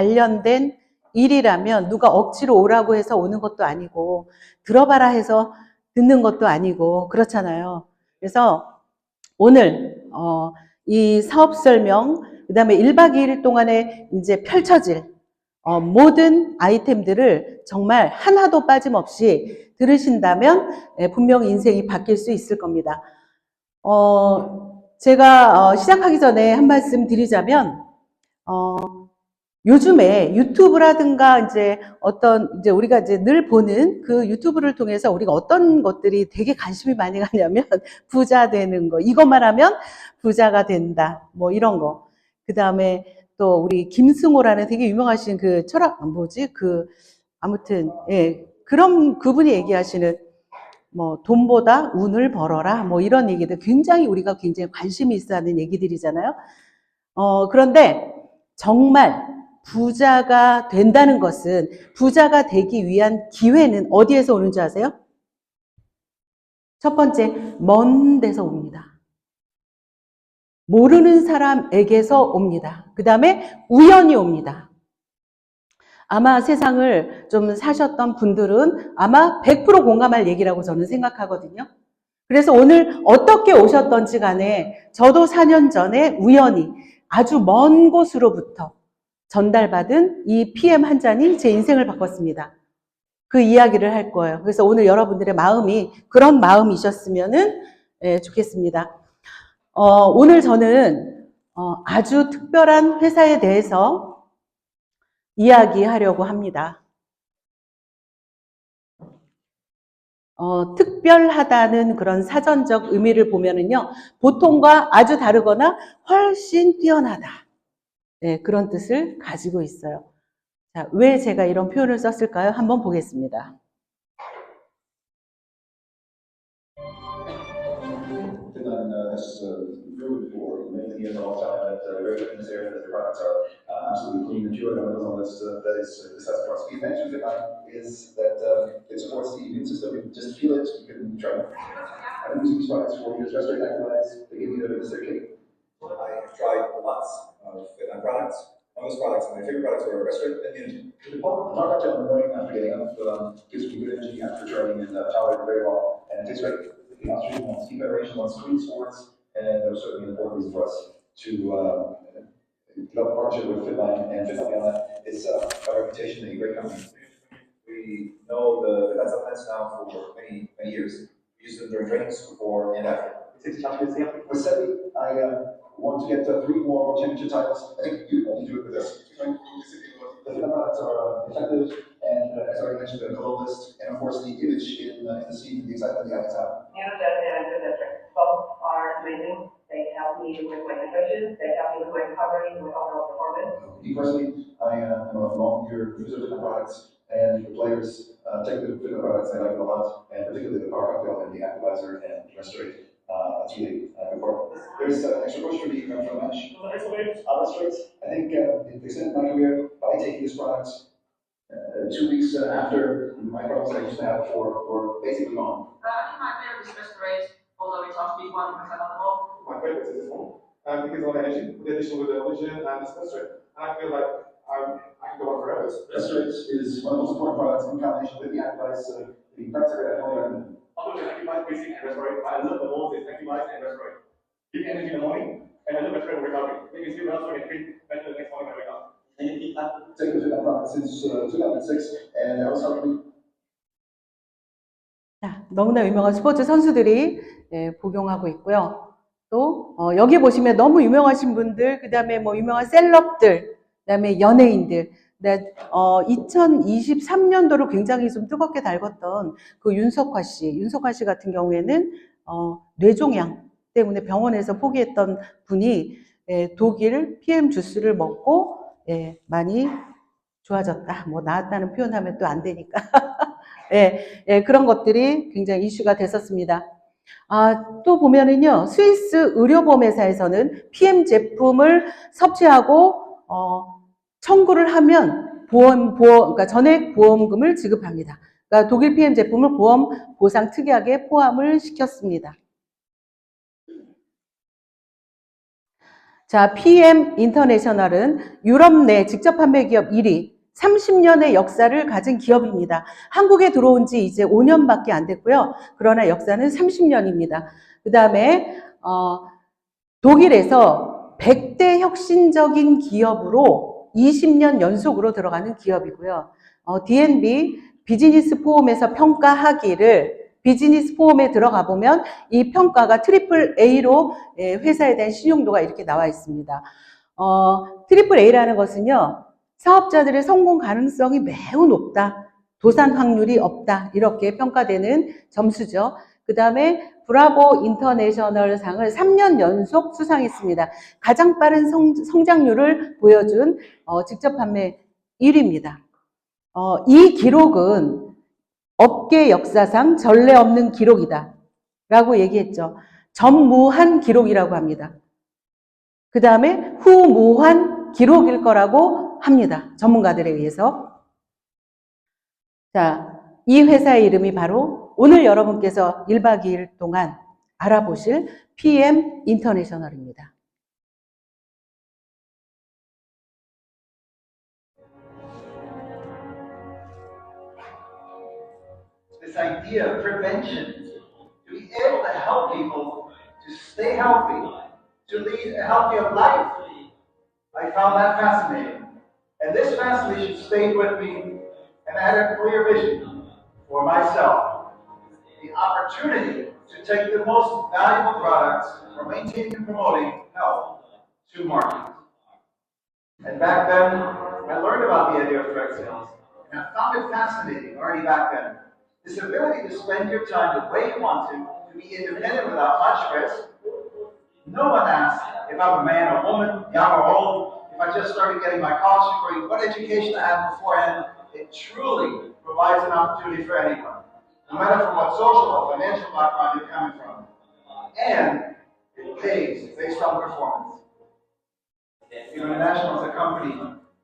관련된 일이라면 누가 억지로 오라고 해서 오는 것도 아니고 들어봐라 해서 듣는 것도 아니고 그렇잖아요. 그래서 오늘 이 사업 설명, 그다음에 1박 2일 동안에 이제 펼쳐질 모든 아이템들을 정말 하나도 빠짐없이 들으신다면 분명히 인생이 바뀔 수 있을 겁니다. 제가 시작하기 전에 한 말씀 드리자면 요즘에 유튜브라든가 이제 우리가 이제 늘 보는 그 유튜브를 통해서 우리가 어떤 것들이 되게 관심이 많이 가냐면 부자 되는 거, 이것만 하면 부자가 된다, 뭐 이런 거. 그 다음에 또 우리 김승호라는 되게 유명하신 그 아무튼 예, 그런 그분이 얘기하시는 뭐 돈보다 운을 벌어라, 뭐 이런 얘기들 굉장히 우리가 굉장히 관심이 있어 하는 얘기들이잖아요. 그런데 정말 부자가 된다는 것은, 부자가 되기 위한 기회는 어디에서 오는 줄 아세요? 첫 번째, 먼 데서 옵니다. 모르는 사람에게서 옵니다. 그 다음에 우연히 옵니다. 아마 세상을 좀 사셨던 분들은 아마 100% 공감할 얘기라고 저는 생각하거든요. 그래서 오늘 어떻게 오셨던지 간에 저도 4년 전에 우연히 아주 먼 곳으로부터 전달받은 이 PM 한 잔이 제 인생을 바꿨습니다. 그 이야기를 할 거예요. 그래서 오늘 여러분들의 마음이 그런 마음이셨으면 좋겠습니다. 오늘 저는 아주 특별한 회사에 대해서 이야기하려고 합니다. 특별하다는 그런 사전적 의미를 보면은요, 보통과 아주 다르거나 훨씬 뛰어나다. 네, 그런 뜻을 가지고 있어요. 자, 왜 제가 이런 표현을 썼을까요? 한번 보겠습니다. Finland has proven for many years a long time that they're very good in this area, that their products are absolutely clean and pure. And one of those that is discussed across. The advantage of Finland is that it supports the immune system. You just feel it. You can try. I've been using these products for years. Restorative Activise. They give you the certificate. I have tried lots of Finland products. One of those products, my favorite products were Restorative Immunity. The product in the morning after getting up gives me good energy after training and tolerated very well. And it tastes great. The Austrian wants Tea Federation wants screen sports, and that was certainly an important reason for us to develop a partnership with Fitline and Fitline on that. It's a reputation, a great company. We know the defense offense now for many years. We used them during trainings before and after. With Sebi, I want to get 3 more World Championship titles. I think you only do it with this. The Fitline products are effective, and as I already mentioned, the globalist, and of course the image in the scene, the excitement the athletes have. Both are amazing. They help me with my nutrition. They help me with my recovery, with overall performance. Me personally, I am a long-year user of Fitline products, and the players take the Fitline products. I like it a lot, and particularly the Power Cocktail and the Activizer and Restorate. That's really important. There's extra push for me from the match. Restorate. I think it extended my career by taking this product. 2 weeks after my problems I used to have before were basically gone. I think my favorite is Restorate, although it's not to be 100% on the ball. My favorite is this one, because of the energy, the addition with the oxygen and the Restorate. And I feel like I can go on forever. Restorate is one of the most important products in combination with the Activize. The products are I highly recommend. Other than Activize, basic and Restorate, I love the most is Activize and Restorate. Give me energy in the morning, and I love Restorate for recovery. Make me feel well so I can treat better the next morning when I wake up. Taken the Fitline product since 2006, and that was helping me. 자, 너무나 유명한 스포츠 선수들이 복용하고 있고요. 또 여기 보시면 너무 유명하신 분들, 그 다음에 뭐 유명한 셀럽들, 그 다음에 연예인들, 2023년도로 굉장히 좀 뜨겁게 달궜던 그 윤석화 씨 같은 경우에는 뇌종양 때문에 병원에서 포기했던 분이 독일 PM 주스를 먹고 많이 좋아졌다. 뭐 나았다는 표현하면 또 안 되니까. 그런 것들이 굉장히 이슈가 됐었습니다. 또 보면은요, 스위스 의료보험회사에서는 PM 제품을 섭취하고 청구를 하면 그러니까 전액 보험금을 지급합니다. 그러니까 독일 PM 제품을 보험 보상 특약에 포함을 시켰습니다. 자, PM 인터내셔널은 유럽 내 직접 판매 기업 1위, 30년의 역사를 가진 기업입니다. 한국에 들어온 지 이제 5년밖에 안 됐고요. 그러나 역사는 30년입니다. 그 다음에 독일에서 100대 혁신적인 기업으로 20년 연속으로 들어가는 기업이고요. D&B 비즈니스 포럼에서 평가하기를 비즈니스 포럼에 들어가 보면 이 평가가 트리플 A로 회사에 대한 신용도가 이렇게 나와 있습니다. 트리플 A라는 것은요, 사업자들의 성공 가능성이 매우 높다, 도산 확률이 없다, 이렇게 평가되는 점수죠. 그 다음에 브라보 인터내셔널 상을 3년 연속 수상했습니다. 가장 빠른 성장률을 보여준 직접 판매 1위입니다. 이 기록은 업계 역사상 전례 없는 기록이다 라고 얘기했죠. 전무한 기록이라고 합니다. 그 다음에 후무한 기록일 거라고 합니다. 전문가들에 의해서. 자, 이 회사의 이름이 바로 오늘 여러분께서 1박 2일 동안 알아보실 PM 인터내셔널입니다. This idea of prevention, to be able to help people to stay healthy, to lead a healthier life. I found that fascinating. And this fascination stayed with me, and I had a clear vision for myself. The opportunity to take the most valuable products for maintaining and promoting health to market. And back then, I learned about the idea of direct sales, and I found it fascinating already back then. This ability to spend your time the way you want to be independent without much risk. No one asks if I'm a man or woman, young or old, if I just started getting my college degree, what education I had beforehand. It truly provides an opportunity for anyone, no matter from what social or financial background you're coming from. And it pays based on performance. International is a company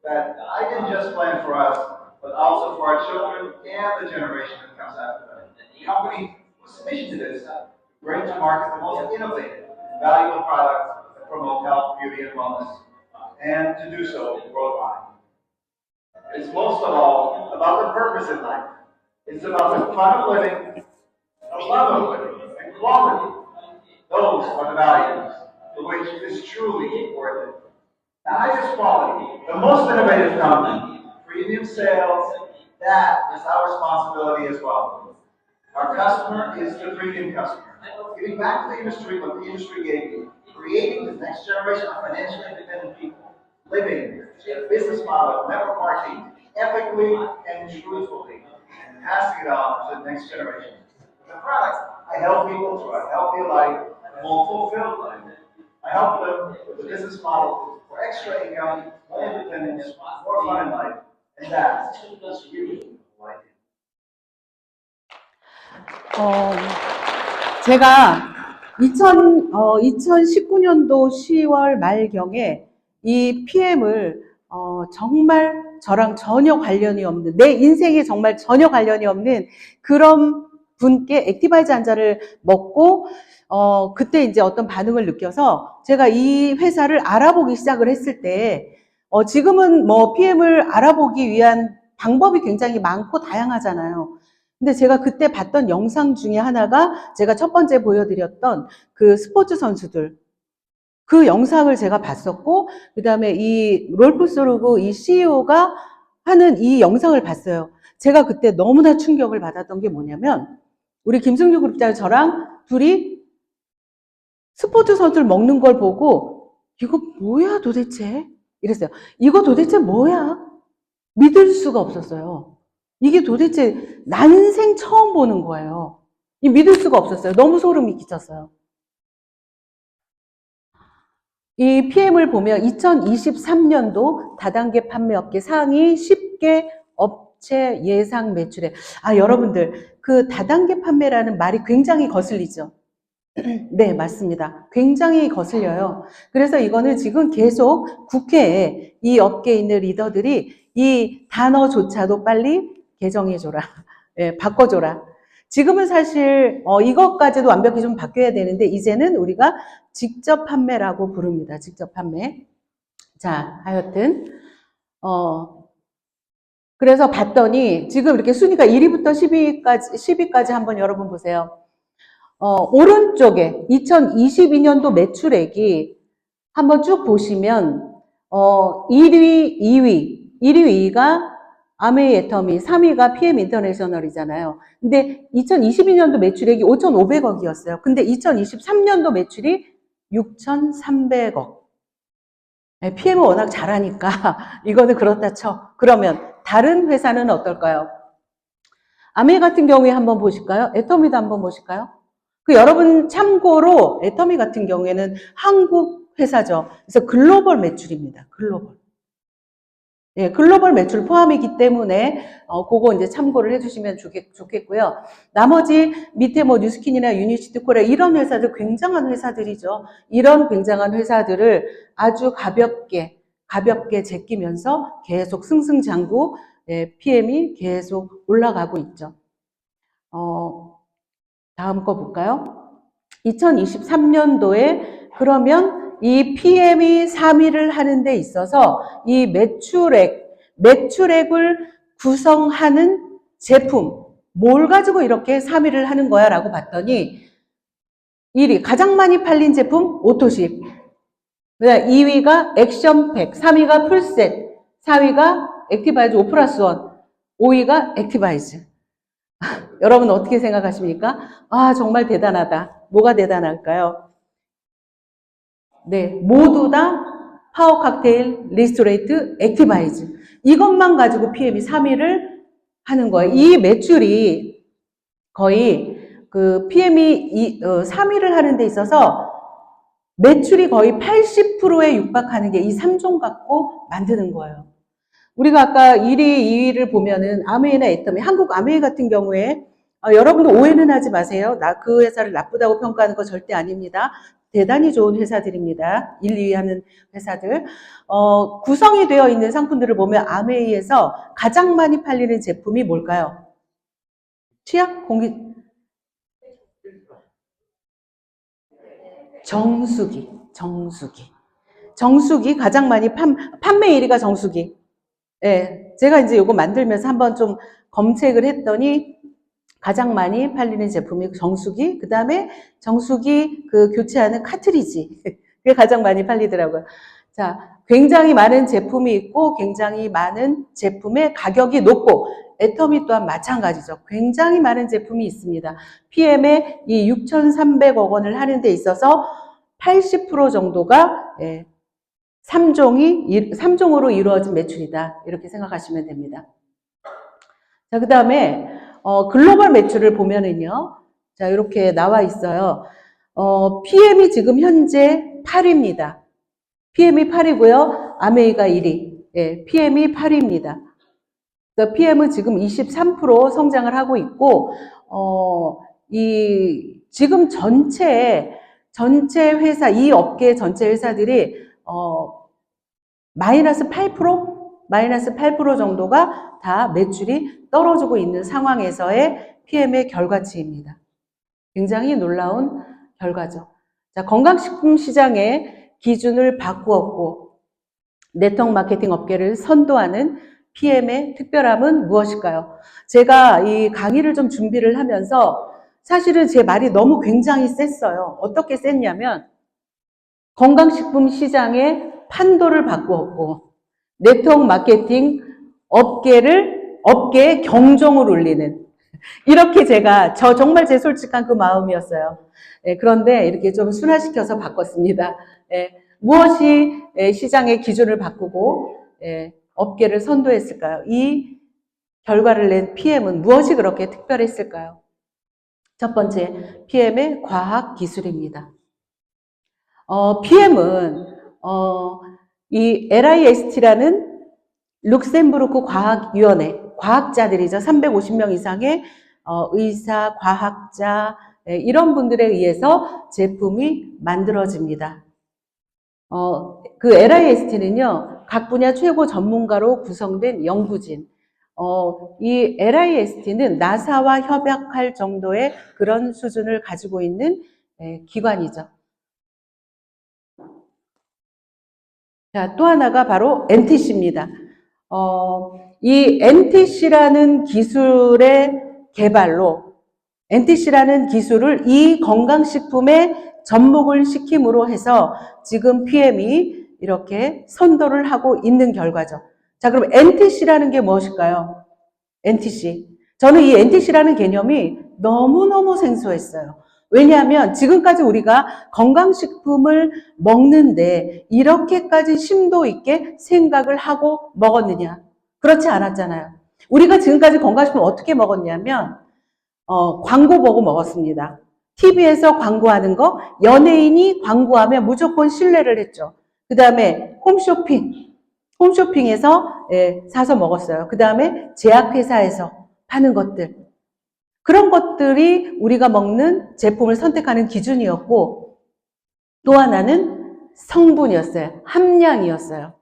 that I didn't just plan for us, but also for our children and the generation that comes after them. The company whose mission it is to bring to market the most innovative and valuable products that promote health, beauty, and wellness, and to do so worldwide. It's most of all about the purpose in life. It's about the fun of living, the love of living, and quality. Those are the values for which it is truly worth it. The highest quality, the most innovative company, premium sales, that is our responsibility as well. Our customer is the premium customer. Giving back to the industry what the industry gave you, creating the next generation of financially independent people, living a business model of network marketing ethically and truthfully, and passing it on to the next generation. The products, I help people to a healthier life, a more fulfilled life. I help them with a business model for extra income, more independence, more fun in life, and that's really like it. 제가 2019년도 10월 말경에 이 PM을 정말 저랑 전혀 관련이 없는, 내 인생에 정말 전혀 관련이 없는 그런 분께 액티바이즈 한 잔을 먹고 그때 이제 어떤 반응을 느껴서 제가 이 회사를 알아보기 시작을 했을 때 지금은 뭐 PM을 알아보기 위한 방법이 굉장히 많고 다양하잖아요. 근데 제가 그때 봤던 영상 중에 하나가 제가 첫 번째 보여드렸던 그 스포츠 선수들, 그 영상을 제가 봤었고, 그 다음에 이 롤프소르그 이 CEO가 하는 이 영상을 봤어요. 제가 그때 너무나 충격을 받았던 게 뭐냐면, 우리 김승주 그룹장 저랑 둘이 스포츠 선수를 먹는 걸 보고, 이거 뭐야 도대체? 이랬어요. 이거 도대체 뭐야? 믿을 수가 없었어요. 이게 도대체 난생 처음 보는 거예요. 믿을 수가 없었어요. 너무 소름이 끼쳤어요. 이 PM을 보면 2023년도 다단계 판매업계 상위 10개 업체 예상 매출액. 여러분들, 그 다단계 판매라는 말이 굉장히 거슬리죠? 네, 맞습니다. 굉장히 거슬려요. 그래서 이거는 지금 계속 국회에 이 업계에 있는 리더들이 이 단어조차도 빨리 개정해줘라. 예, 바꿔줘라. 지금은 사실 이것까지도 완벽히 좀 바뀌어야 되는데 이제는 우리가 직접 판매라고 부릅니다. 직접 판매. 자, 하여튼 그래서 봤더니 지금 이렇게 순위가 1위부터 10위까지 한번 여러분 보세요. 오른쪽에 2022년도 매출액이 한번 쭉 보시면 1위, 2위가 아메이 애터미, 3위가 PM 인터내셔널이잖아요. 근데 2022년도 매출액이 5,500억이었어요. 근데 2023년도 매출이 6,300억. PM은 워낙 잘하니까 이거는 그렇다 쳐. 그러면 다른 회사는 어떨까요? 아메이 같은 경우에 한번 보실까요? 애터미도 한번 보실까요? 여러분 참고로 애터미 같은 경우에는 한국 회사죠. 그래서 글로벌 매출입니다. 글로벌. 예, 글로벌 매출 포함이기 때문에 그거 이제 참고를 해주시면 좋겠고요. 나머지 밑에 뭐 뉴스킨이나 유니시티 코리아 이런 회사들 굉장한 회사들이죠. 이런 굉장한 회사들을 아주 가볍게 제끼면서 계속 승승장구 PM이 계속 올라가고 있죠. 다음 거 볼까요? 2023년도에 그러면 이 PM이 3위를 하는 데 있어서 이 매출액을 구성하는 제품, 뭘 가지고 이렇게 3위를 하는 거야 라고 봤더니 1위, 가장 많이 팔린 제품, 오토십. 2위가 액션팩, 3위가 풀셋, 4위가 액티바이즈 5+1, 5위가 액티바이즈. 여러분 어떻게 생각하십니까? 아, 정말 대단하다. 뭐가 대단할까요? 네, 모두 다 파워 칵테일, 리스토레이트, 액티바이즈. 이것만 가지고 PM이 3위를 하는 거예요. 이 매출이 거의 그 PM이 3위를 하는 데 있어서 매출이 거의 80%에 육박하는 게 이 3종 갖고 만드는 거예요. 우리가 아까 1위, 2위를 보면은 아메이나 애터미, 한국 아메이 같은 경우에 여러분도 오해는 하지 마세요. 그 회사를 나쁘다고 평가하는 거 절대 아닙니다. 대단히 좋은 회사들입니다. 1, 2위 하는 회사들. 구성이 되어 있는 상품들을 보면 아메이에서 가장 많이 팔리는 제품이 뭘까요? 치약? 정수기 가장 많이 판매 1위가 정수기. 예, 제가 이제 이거 만들면서 한번 좀 검색을 했더니 가장 많이 팔리는 제품이 정수기, 그 다음에 정수기 그 교체하는 카트리지. 그게 가장 많이 팔리더라고요. 자, 굉장히 많은 제품이 있고 굉장히 많은 제품의 가격이 높고 애터미 또한 마찬가지죠. 굉장히 많은 제품이 있습니다. PM에 이 6,300억 원을 하는 데 있어서 80% 정도가 3종으로 이루어진 매출이다. 이렇게 생각하시면 됩니다. 자, 그 다음에 글로벌 매출을 보면은요. 자, 이렇게 나와 있어요. PM이 지금 현재 8위입니다. PM이 8위고요. 아메이가 1위. 예, PM이 8위입니다. PM은 지금 23% 성장을 하고 있고, 지금 전체 회사, 이 업계 전체 회사들이, 마이너스 8% 정도가 다 매출이 떨어지고 있는 상황에서의 PM의 결과치입니다. 굉장히 놀라운 결과죠. 자, 건강식품 시장의 기준을 바꾸었고, 네트워크 마케팅 업계를 선도하는 PM의 특별함은 무엇일까요? 제가 이 강의를 좀 준비를 하면서 사실은 제 말이 너무 굉장히 셌어요. 어떻게 셌냐면 건강식품 시장의 판도를 바꾸었고 네트워크 마케팅 업계의 경종을 울리는 이렇게 제가 정말 제 솔직한 그 마음이었어요. 그런데 이렇게 좀 순화시켜서 바꿨습니다. 무엇이 시장의 기준을 바꾸고 업계를 선도했을까요? 이 결과를 낸 PM은 무엇이 그렇게 특별했을까요? 첫 번째, PM의 과학기술입니다. PM은 이 LIST라는 룩셈부르크 과학위원회, 과학자들이죠. 350명 이상의 의사, 과학자 이런 분들에 의해서 제품이 만들어집니다. 그 LIST는요, 각 분야 최고 전문가로 구성된 연구진. 이 LIST는 나사와 협약할 정도의 그런 수준을 가지고 있는 기관이죠. 자, 또 하나가 바로 NTC입니다. 이 NTC라는 기술의 개발로 NTC라는 기술을 이 건강식품에 접목을 시킴으로 해서 지금 PM이 이렇게 선도를 하고 있는 결과죠. 자, 그럼 NTC라는 게 무엇일까요? NTC. 저는 이 NTC라는 개념이 너무너무 생소했어요. 왜냐하면 지금까지 우리가 건강식품을 먹는데 이렇게까지 심도 있게 생각을 하고 먹었느냐? 그렇지 않았잖아요. 우리가 지금까지 건강식품 어떻게 먹었냐면 광고 보고 먹었습니다. TV에서 광고하는 거, 연예인이 광고하면 무조건 신뢰를 했죠. 그 다음에 홈쇼핑에서 사서 먹었어요. 그 다음에 제약회사에서 파는 것들. 그런 것들이 우리가 먹는 제품을 선택하는 기준이었고, 또 하나는 성분이었어요. 함량이었어요.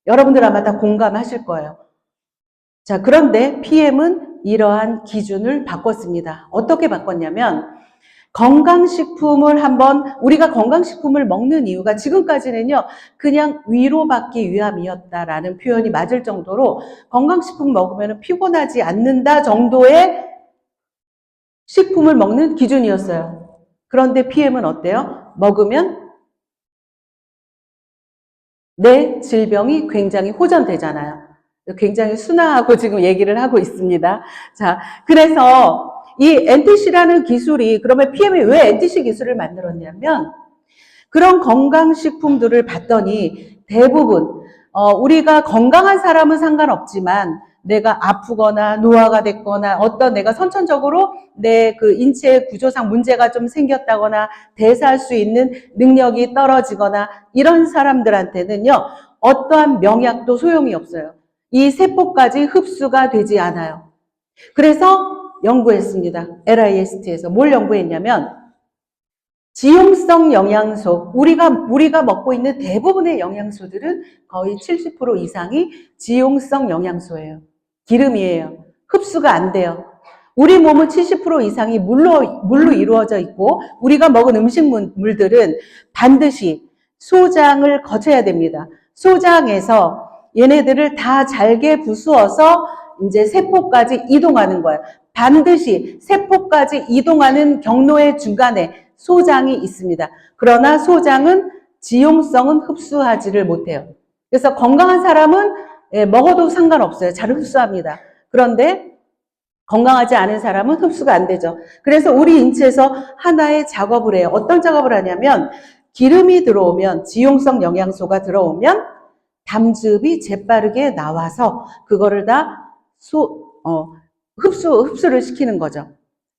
여러분들 아마 다 공감하실 거예요. 자, 그런데 PM은 이러한 기준을 바꿨습니다. 어떻게 바꿨냐면, 우리가 건강식품을 먹는 이유가 지금까지는요, 그냥 위로받기 위함이었다라는 표현이 맞을 정도로 건강식품 먹으면 피곤하지 않는다 정도의 식품을 먹는 기준이었어요. 그런데 PM은 어때요? 먹으면 내 질병이 굉장히 호전되잖아요. 굉장히 순화하고 지금 얘기를 하고 있습니다. 자, 그래서 이 NTC라는 기술이, 그러면 PM이 왜 NTC 기술을 만들었냐면, 그런 건강식품들을 봤더니 대부분, 우리가 건강한 사람은 상관없지만, 내가 아프거나 노화가 됐거나 어떤 내가 선천적으로 내 그 인체 구조상 문제가 좀 생겼다거나 대사할 수 있는 능력이 떨어지거나 이런 사람들한테는요, 어떠한 명약도 소용이 없어요. 이 세포까지 흡수가 되지 않아요. 그래서 연구했습니다. LIST에서 뭘 연구했냐면 지용성 영양소, 우리가 먹고 있는 대부분의 영양소들은 거의 70% 이상이 지용성 영양소예요. 기름이에요. 흡수가 안 돼요. 우리 몸은 70% 이상이 물로 이루어져 있고 우리가 먹은 음식물들은 반드시 소장을 거쳐야 됩니다. 소장에서 얘네들을 다 잘게 부수어서 이제 세포까지 이동하는 거예요. 반드시 세포까지 이동하는 경로의 중간에 소장이 있습니다. 그러나 소장은 지용성은 흡수하지를 못해요. 그래서 건강한 사람은 먹어도 상관없어요. 잘 흡수합니다. 그런데 건강하지 않은 사람은 흡수가 안 되죠. 그래서 우리 인체에서 하나의 작업을 해요. 어떤 작업을 하냐면 기름이 들어오면, 지용성 영양소가 들어오면 담즙이 재빠르게 나와서 그거를 다 흡수를 시키는 거죠.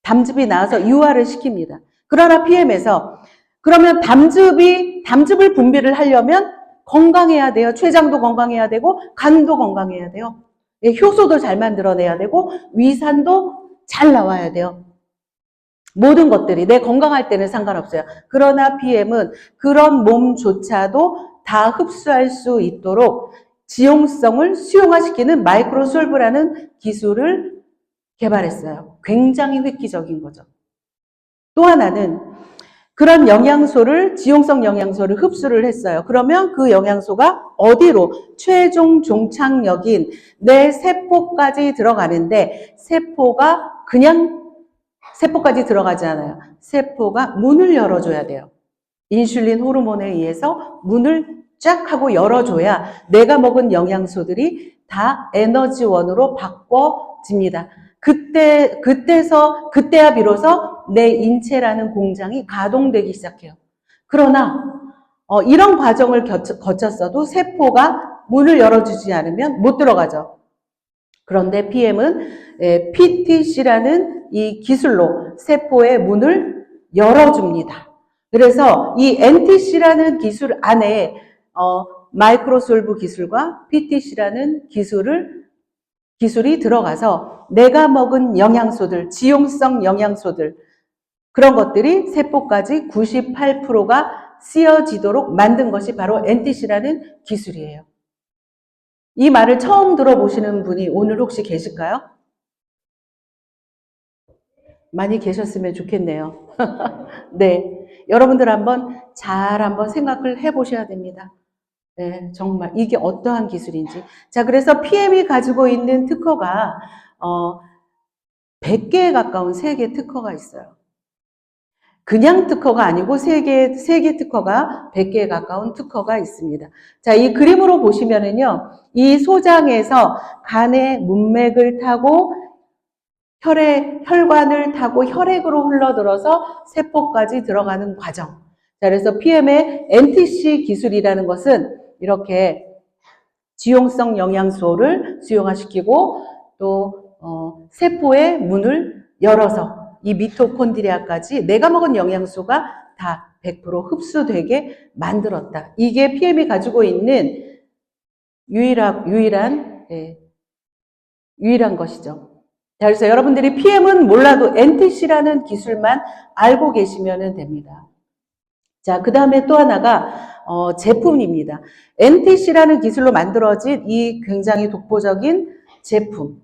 담즙이 나와서 유화를 시킵니다. 그러나 PM에서 그러면 담즙을 분비를 하려면 건강해야 돼요. 췌장도 건강해야 되고 간도 건강해야 돼요. 효소도 잘 만들어내야 되고 위산도 잘 나와야 돼요. 모든 것들이 내 건강할 때는 상관없어요. 그러나 PM은 그런 몸조차도 다 흡수할 수 있도록 지용성을 수용화시키는 마이크로솔브라는 기술을 개발했어요. 굉장히 획기적인 거죠. 또 하나는 그런 지용성 영양소를 흡수를 했어요. 그러면 그 영양소가 어디로? 최종 종착역인 내 세포까지 들어가는데 세포가 그냥 세포까지 들어가지 않아요. 세포가 문을 열어줘야 돼요. 인슐린 호르몬에 의해서 문을 쫙 하고 열어줘야 내가 먹은 영양소들이 다 에너지원으로 바꿔집니다. 그때야 비로소 내 인체라는 공장이 가동되기 시작해요. 그러나 이런 과정을 거쳤어도 세포가 문을 열어주지 않으면 못 들어가죠. 그런데 PM은 PTC라는 이 기술로 세포의 문을 열어줍니다. 그래서 이 NTC라는 기술 안에 마이크로솔브 기술과 PTC라는 기술이 들어가서 내가 먹은 영양소들, 지용성 영양소들, 그런 것들이 세포까지 98%가 쓰여지도록 만든 것이 바로 NTC라는 기술이에요. 이 말을 처음 들어보시는 분이 오늘 혹시 계실까요? 많이 계셨으면 좋겠네요. 네. 여러분들 한번 생각을 해보셔야 됩니다. 네, 정말 이게 어떠한 기술인지. 자, 그래서 PM이 가지고 있는 특허가 100개에 가까운 세계 특허가 있어요. 그냥 특허가 아니고 세계 특허가 100개에 가까운 특허가 있습니다. 자, 이 그림으로 보시면은요, 이 소장에서 간의 문맥을 타고 혈관을 타고 혈액으로 흘러들어서 세포까지 들어가는 과정. 자, 그래서 PM의 NTC 기술이라는 것은 이렇게 지용성 영양소를 수용화시키고 또 세포의 문을 열어서 이 미토콘드리아까지 내가 먹은 영양소가 다 100% 흡수되게 만들었다. 이게 PM이 가지고 있는 유일한 것이죠. 자, 그래서 여러분들이 PM은 몰라도 NTC라는 기술만 알고 계시면 됩니다. 자, 그 다음에 또 하나가 제품입니다. NTC라는 기술로 만들어진 이 굉장히 독보적인 제품.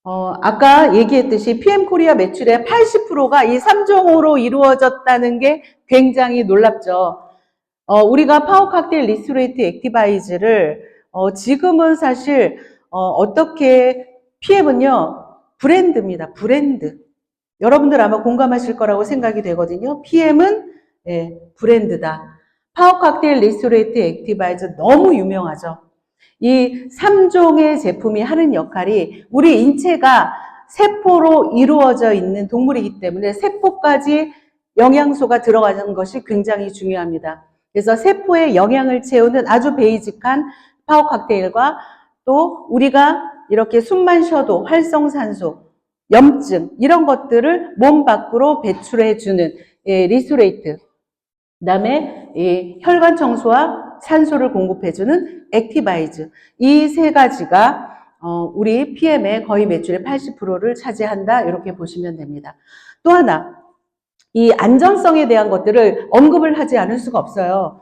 아까 얘기했듯이 PM 코리아 매출의 80%가 이 3종으로 이루어졌다는 게 굉장히 놀랍죠. 우리가 파워 칵테일 리스토레이트 액티바이즈를 지금은 사실 어떻게 PM은요 브랜드입니다. 브랜드. 여러분들 아마 공감하실 거라고 생각이 되거든요. PM은 브랜드다. 파워 칵테일 리스토레이트 액티바이저 너무 유명하죠. 이 3종의 제품이 하는 역할이 우리 인체가 세포로 이루어져 있는 동물이기 때문에 세포까지 영양소가 들어가는 것이 굉장히 중요합니다. 그래서 세포에 영양을 채우는 아주 베이직한 파워 칵테일과 또 우리가 이렇게 숨만 쉬어도 활성산소, 염증 이런 것들을 몸 밖으로 배출해주는 리스토레이트, 그 다음에 혈관 청소와 산소를 공급해주는 액티바이즈, 이 세 가지가 우리 PM의 거의 매출의 80%를 차지한다 이렇게 보시면 됩니다. 또 하나, 이 안전성에 대한 것들을 언급을 하지 않을 수가 없어요.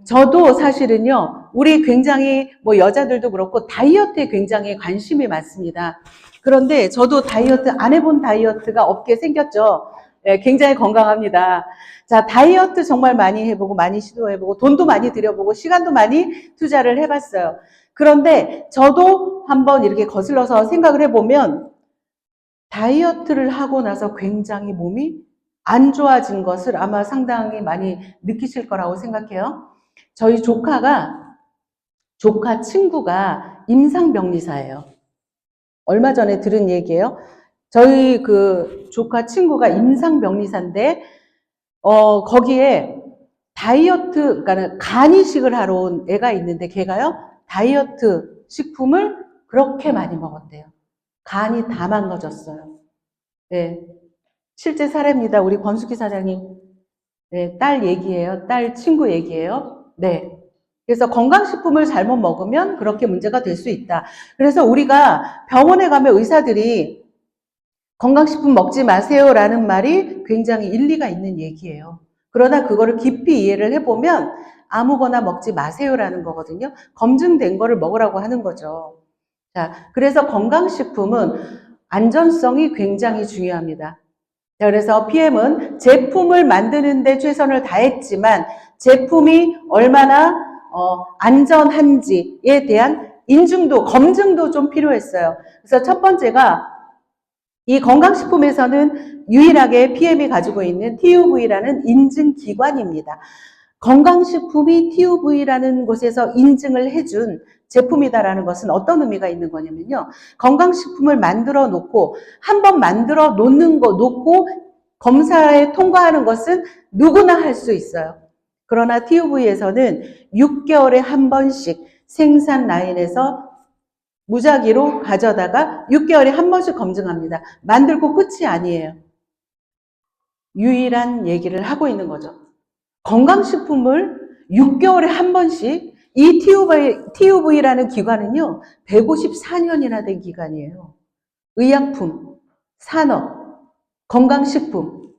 저도 사실은요, 우리 굉장히 뭐 여자들도 그렇고 다이어트에 굉장히 관심이 많습니다. 그런데 저도 다이어트, 안 해본 다이어트가 없게 생겼죠. 네, 굉장히 건강합니다. 자, 다이어트 정말 많이 해보고, 많이 시도해보고, 돈도 많이 들여보고, 시간도 많이 투자를 해봤어요. 그런데 저도 한번 이렇게 거슬러서 생각을 해보면, 다이어트를 하고 나서 굉장히 몸이 안 좋아진 것을 아마 상당히 많이 느끼실 거라고 생각해요. 저희 조카 친구가 임상병리사예요. 얼마 전에 들은 얘기예요. 저희 그 조카 친구가 임상병리사인데, 거기에 다이어트, 그러니까 간이식을 하러 온 애가 있는데, 걔가요, 다이어트 식품을 그렇게 많이 먹었대요. 간이 다 망가졌어요. 네. 실제 사례입니다. 우리 권숙희 사장님, 네, 딸 얘기예요. 딸 친구 얘기예요. 네. 그래서 건강식품을 잘못 먹으면 그렇게 문제가 될 수 있다. 그래서 우리가 병원에 가면 의사들이 건강식품 먹지 마세요라는 말이 굉장히 일리가 있는 얘기예요. 그러나 그거를 깊이 이해를 해보면 아무거나 먹지 마세요라는 거거든요. 검증된 거를 먹으라고 하는 거죠. 자, 그래서 건강식품은 안전성이 굉장히 중요합니다. 자, 그래서 PM은 제품을 만드는데 최선을 다했지만 제품이 얼마나 안전한지에 대한 인증도, 검증도 좀 필요했어요. 그래서 첫 번째가 이 건강식품에서는 유일하게 PM이 가지고 있는 TUV라는 인증기관입니다. 건강식품이 TUV라는 곳에서 인증을 해준 제품이다라는 것은 어떤 의미가 있는 거냐면요. 건강식품을 만들어 놓고 한번 만들어 놓고 검사에 통과하는 것은 누구나 할 수 있어요. 그러나 TUV에서는 6개월에 한 번씩 생산 라인에서 무작위로 가져다가 6개월에 한 번씩 검증합니다. 만들고 끝이 아니에요. 유일한 얘기를 하고 있는 거죠. 건강식품을 6개월에 한 번씩, 이 TUV라는 기관은요, 154년이나 된 기관이에요. 의약품, 산업, 건강식품,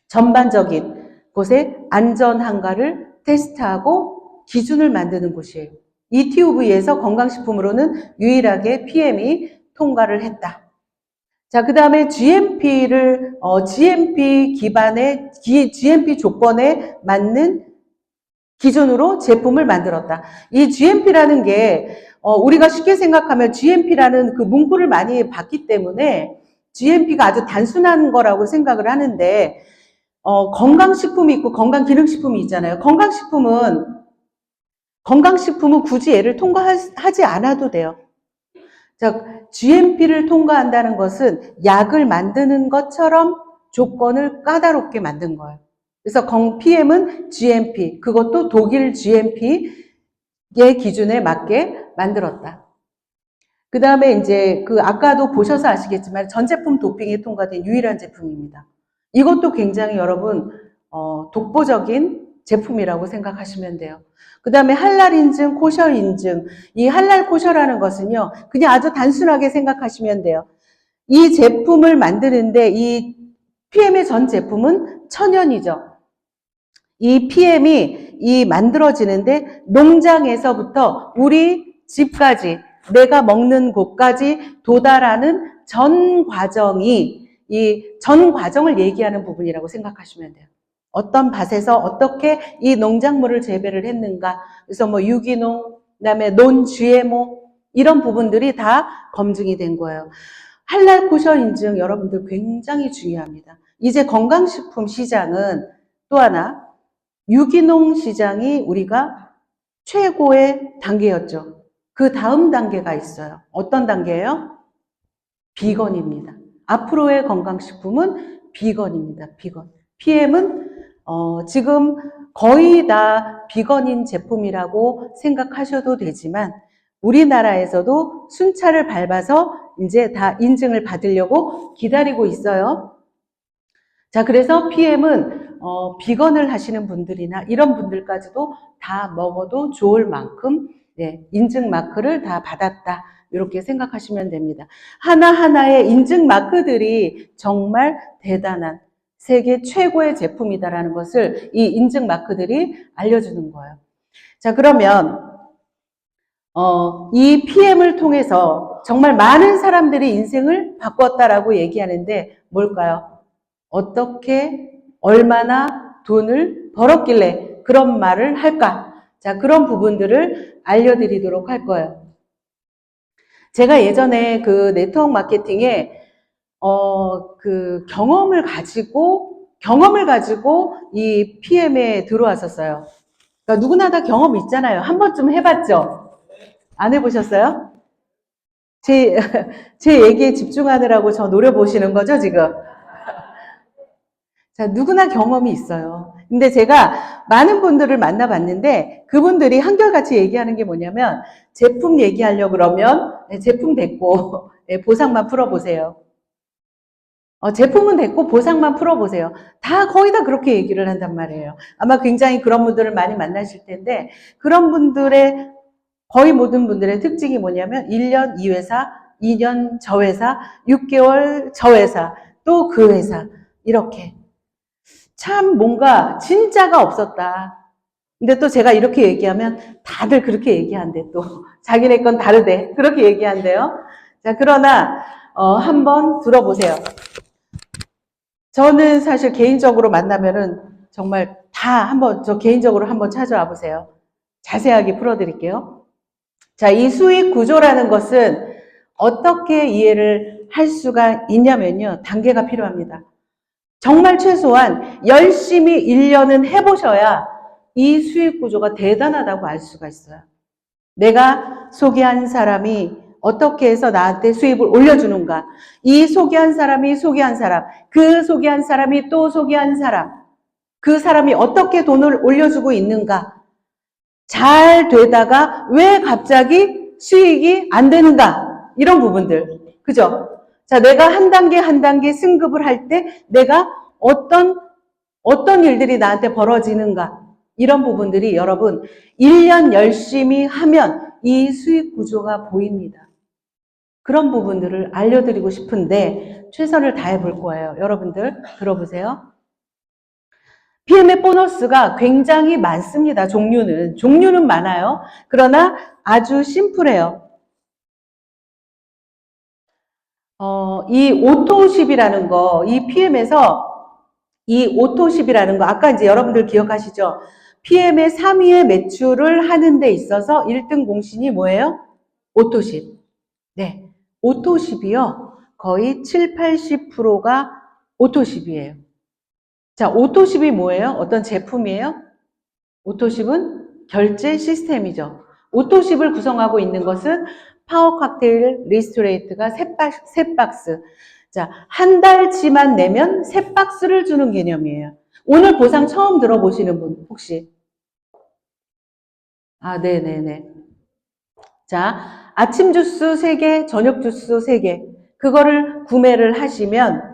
전반적인 곳에 안전한가를 테스트하고 기준을 만드는 곳이에요. 이 TUV에서 건강식품으로는 유일하게 PM이 통과를 했다. 자, 그 다음에 GMP 기반의, GMP 조건에 맞는 기준으로 제품을 만들었다. 이 GMP라는 게 우리가 쉽게 생각하면 GMP라는 그 문구를 많이 봤기 때문에 GMP가 아주 단순한 거라고 생각을 하는데 건강식품이 있고 건강기능식품이 있잖아요. 건강식품은 굳이 얘를 통과하지 않아도 돼요. 자, GMP를 통과한다는 것은 약을 만드는 것처럼 조건을 까다롭게 만든 거예요. 그래서 PM은 GMP, 그것도 독일 GMP의 기준에 맞게 만들었다. 그 다음에 이제 아까도 보셔서 아시겠지만 전 제품 도핑이 통과된 유일한 제품입니다. 이것도 굉장히 여러분 독보적인 제품이라고 생각하시면 돼요. 그 다음에 할랄 인증, 코셔 인증. 이 할랄 코셔라는 것은요, 그냥 아주 단순하게 생각하시면 돼요. 이 제품을 만드는데 이 PM의 전 제품은 천연이죠. 이 PM이 만들어지는데 농장에서부터 우리 집까지 내가 먹는 곳까지 도달하는 전 과정이 이 전 과정을 얘기하는 부분이라고 생각하시면 돼요. 어떤 밭에서 어떻게 이 농작물을 재배를 했는가. 그래서 뭐 유기농, 그다음에 논 GMO 이런 부분들이 다 검증이 된 거예요. 할랄 코셔 인증 여러분들 굉장히 중요합니다. 이제 건강식품 시장은 또 하나 유기농 시장이 우리가 최고의 단계였죠. 그 다음 단계가 있어요. 어떤 단계예요? 비건입니다. 앞으로의 건강식품은 비건입니다. 비건. PM은 지금 거의 다 비건인 제품이라고 생각하셔도 되지만 우리나라에서도 순찰을 밟아서 이제 다 인증을 받으려고 기다리고 있어요. 자, 그래서 PM은 비건을 하시는 분들이나 이런 분들까지도 다 먹어도 좋을 만큼 인증 마크를 다 받았다. 이렇게 생각하시면 됩니다. 하나하나의 인증 마크들이 정말 대단한 세계 최고의 제품이다라는 것을 이 인증 마크들이 알려주는 거예요. 자, 그러면 이 PM을 통해서 정말 많은 사람들이 인생을 바꿨다라고 얘기하는데 뭘까요? 어떻게 얼마나 돈을 벌었길래 그런 말을 할까? 자, 그런 부분들을 알려드리도록 할 거예요. 제가 예전에 그 네트워크 마케팅에 그 경험을 가지고 이 PM에 들어왔었어요. 그러니까 누구나 다 경험 있잖아요. 한 번쯤 해봤죠? 안 해보셨어요? 제 얘기에 집중하느라고 저 노려보시는 거죠, 지금? 자, 누구나 경험이 있어요. 근데 제가 많은 분들을 만나봤는데 그분들이 한결같이 얘기하는 게 뭐냐면 제품 얘기하려고 그러면 제품 됐고 보상만 풀어보세요. 제품은 됐고 보상만 풀어보세요. 다 거의 다 그렇게 얘기를 한단 말이에요. 아마 굉장히 그런 분들을 많이 만나실 텐데 그런 분들의 거의 모든 분들의 특징이 뭐냐면 1년 이 회사, 2년 저 회사, 6개월 저 회사, 또 그 회사 이렇게 참 뭔가 진짜가 없었다. 근데 또 제가 이렇게 얘기하면 다들 그렇게 얘기한대 또. 자기네 건 다르대. 그렇게 얘기한대요. 자, 그러나 한번 들어보세요. 저는 사실 개인적으로 만나면은 정말 다 한번 저 개인적으로 한번 찾아와 보세요. 자세하게 풀어드릴게요. 자, 이 수익 구조라는 것은 어떻게 이해를 할 수가 있냐면요. 단계가 필요합니다. 정말 최소한 열심히 1년은 해보셔야 이 수익 구조가 대단하다고 알 수가 있어요. 내가 소개한 사람이 어떻게 해서 나한테 수입을 올려주는가. 이 소개한 사람이 소개한 사람, 그 소개한 사람이 또 소개한 사람, 그 사람이 어떻게 돈을 올려주고 있는가. 잘 되다가 왜 갑자기 수익이 안 되는가. 이런 부분들. 그죠? 자, 내가 한 단계 한 단계 승급을 할 때 내가 어떤 일들이 나한테 벌어지는가. 이런 부분들이 여러분 1년 열심히 하면 이 수익 구조가 보입니다. 그런 부분들을 알려드리고 싶은데 최선을 다해 볼 거예요. 여러분들 들어보세요. PM의 보너스가 굉장히 많습니다. 종류는 많아요. 그러나 아주 심플해요. 이 오토십이라는 거, 이 PM에서 이 오토십이라는 거, 아까 이제 여러분들 기억하시죠? PM의 3위의 매출을 하는 데 있어서 1등 공신이 뭐예요? 오토십. 네. 오토십이요. 거의 7, 80%가 오토십이에요. 자, 오토십이 뭐예요? 어떤 제품이에요? 오토십은 결제 시스템이죠. 오토십을 구성하고 있는 것은 파워 칵테일 리스토레이트가 3박스. 자, 한 달치만 내면 3박스를 주는 개념이에요. 오늘 보상 처음 들어보시는 분 혹시? 아, 네네네. 자, 아침 주스 3개, 저녁 주스 3개. 그거를 구매를 하시면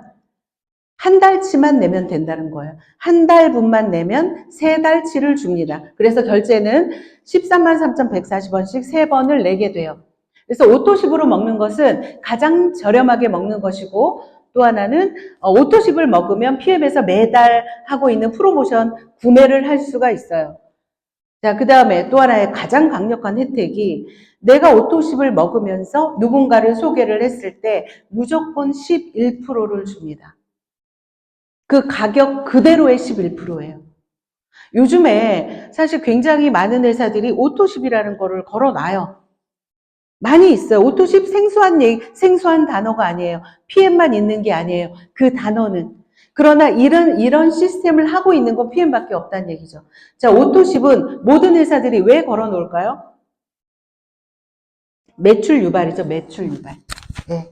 한 달치만 내면 된다는 거예요. 한 달분만 내면 3달치를 줍니다. 그래서 결제는 133,140원씩 3번을 내게 돼요. 그래서 오토십으로 먹는 것은 가장 저렴하게 먹는 것이고, 또 하나는 오토십을 먹으면 PM에서 매달 하고 있는 프로모션 구매를 할 수가 있어요. 자, 그 다음에 또 하나의 가장 강력한 혜택이 내가 오토십을 먹으면서 누군가를 소개를 했을 때 무조건 11%를 줍니다. 그 가격 그대로의 11%예요. 요즘에 사실 굉장히 많은 회사들이 오토십이라는 거를 걸어놔요. 많이 있어요. 오토십 생소한 단어가 아니에요. PM만 있는 게 아니에요. 그 단어는. 그러나 이런 시스템을 하고 있는 건 PM밖에 없다는 얘기죠. 자, 오토십은 모든 회사들이 왜 걸어놓을까요? 매출 유발이죠. 매출 유발. 네.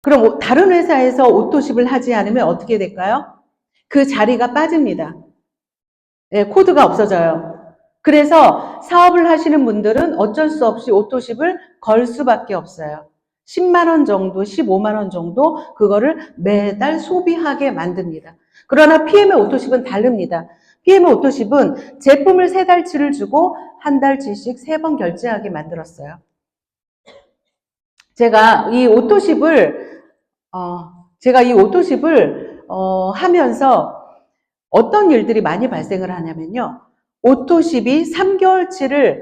그럼 다른 회사에서 오토십을 하지 않으면 어떻게 될까요? 그 자리가 빠집니다. 네, 코드가 없어져요. 그래서 사업을 하시는 분들은 어쩔 수 없이 오토십을 걸 수밖에 없어요. 10만 원 정도, 15만 원 정도 그거를 매달 소비하게 만듭니다. 그러나 PM의 오토십은 다릅니다. PM의 오토십은 제품을 3달치를 주고 한 달치씩 3번 결제하게 만들었어요. 제가 이 오토십을 하면서 어떤 일들이 많이 발생을 하냐면요. 오토십이 3개월치를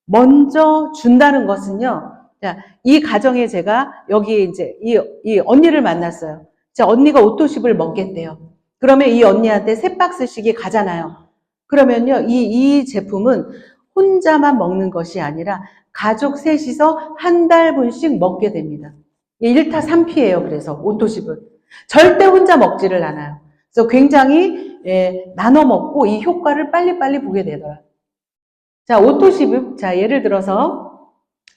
먼저 준다는 것은요. 자, 이 가정에 제가 여기 이제 이 언니를 만났어요. 자, 언니가 오토십을 먹겠대요. 그러면 이 언니한테 3박스씩이 가잖아요. 그러면요. 이 제품은 혼자만 먹는 것이 아니라 가족 셋이서 한 달분씩 먹게 됩니다. 1타 3피예요. 그래서 오토십은. 절대 혼자 먹지를 않아요. 그래서 굉장히 나눠 먹고 이 효과를 빨리빨리 보게 되더라고요. 자, 오토십, 자, 예를 들어서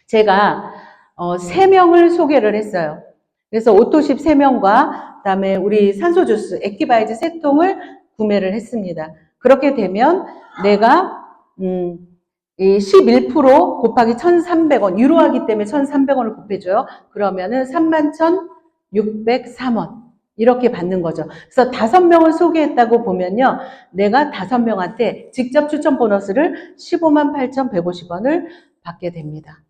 제가 3명을 소개를 했어요. 그래서 오토십 3명과 그다음에 우리 산소주스, 액티바이즈 3통을 구매를 했습니다. 그렇게 되면 내가 이 11% 곱하기 1,300원, 유로하기 때문에 1,300원을 곱해줘요. 그러면은 31,603원. 이렇게 받는 거죠. 그래서 5명을 소개했다고 보면요. 내가 5명한테 직접 추천 보너스를 158,150원을 받게 됩니다.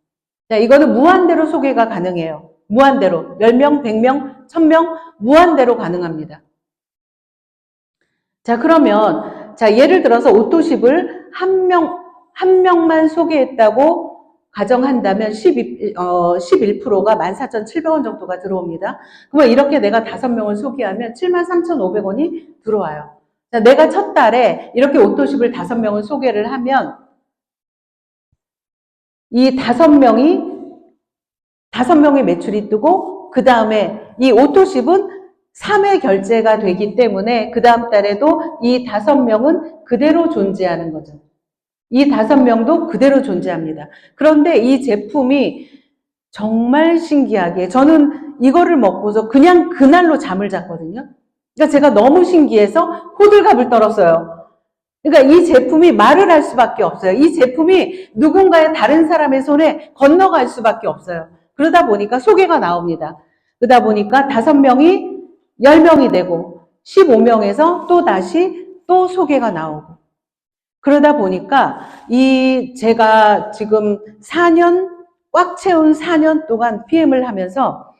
자, 이거는 무한대로 소개가 가능해요. 무한대로. 10명, 100명, 1000명, 무한대로 가능합니다. 자, 그러면, 자, 예를 들어서 오토십을 한 명만 소개했다고 가정한다면 11%가 14,700원 정도가 들어옵니다. 그러면 이렇게 내가 5명을 소개하면 73,500원이 들어와요. 자, 내가 첫 달에 이렇게 오토십을 5명을 소개를 하면 이 5명의 매출이 뜨고 그 다음에 이 오토십은 3회 결제가 되기 때문에 그 다음 달에도 이 5명은 그대로 존재하는 거죠. 이 5명도 그대로 존재합니다. 그런데 이 제품이 정말 신기하게 저는 이거를 먹고서 그냥 그날로 잠을 잤거든요. 그러니까 제가 너무 신기해서 호들갑을 떨었어요. 그러니까 이 제품이 말을 할 수밖에 없어요. 이 제품이 누군가의 다른 사람의 손에 건너갈 수밖에 없어요. 그러다 보니까 소개가 나옵니다. 그러다 보니까 5명이 10명이 되고 15명에서 또 다시 또 소개가 나오고 그러다 보니까 제가 지금 꽉 채운 4년 동안 PM을 하면서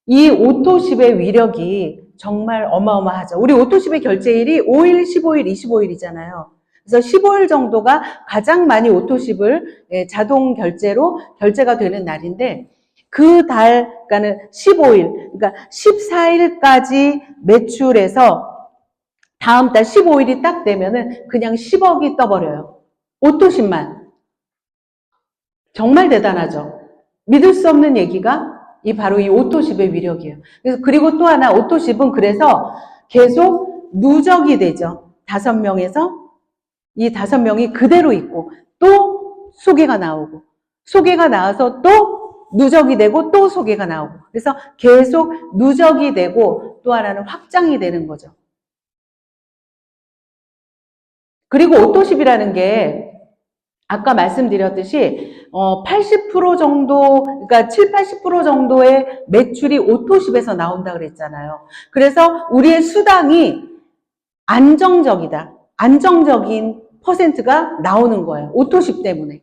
이 오토십의 위력이 정말 어마어마하죠. 우리 오토십의 결제일이 5일, 15일, 25일이잖아요. 그래서 15일 정도가 가장 많이 오토십을 자동 결제로 결제가 되는 날인데 그러니까는 15일, 그러니까 14일까지 매출에서 다음 달 15일이 딱 되면은 그냥 10억이 떠버려요. 오토십만. 정말 대단하죠. 믿을 수 없는 얘기가 바로 이 오토십의 위력이에요. 그래서 그리고 또 하나 오토십은 그래서 계속 누적이 되죠. 5명에서 이 5명이 그대로 있고 또 소개가 나오고 소개가 나와서 또 누적이 되고 또 소개가 나오고 그래서 계속 누적이 되고 또 하나는 확장이 되는 거죠. 그리고 오토십이라는 게 아까 말씀드렸듯이 80% 정도, 그러니까 7, 80% 정도의 매출이 오토십에서 나온다 그랬잖아요. 그래서 우리의 수당이 안정적이다. 안정적인 퍼센트가 나오는 거예요. 오토십 때문에.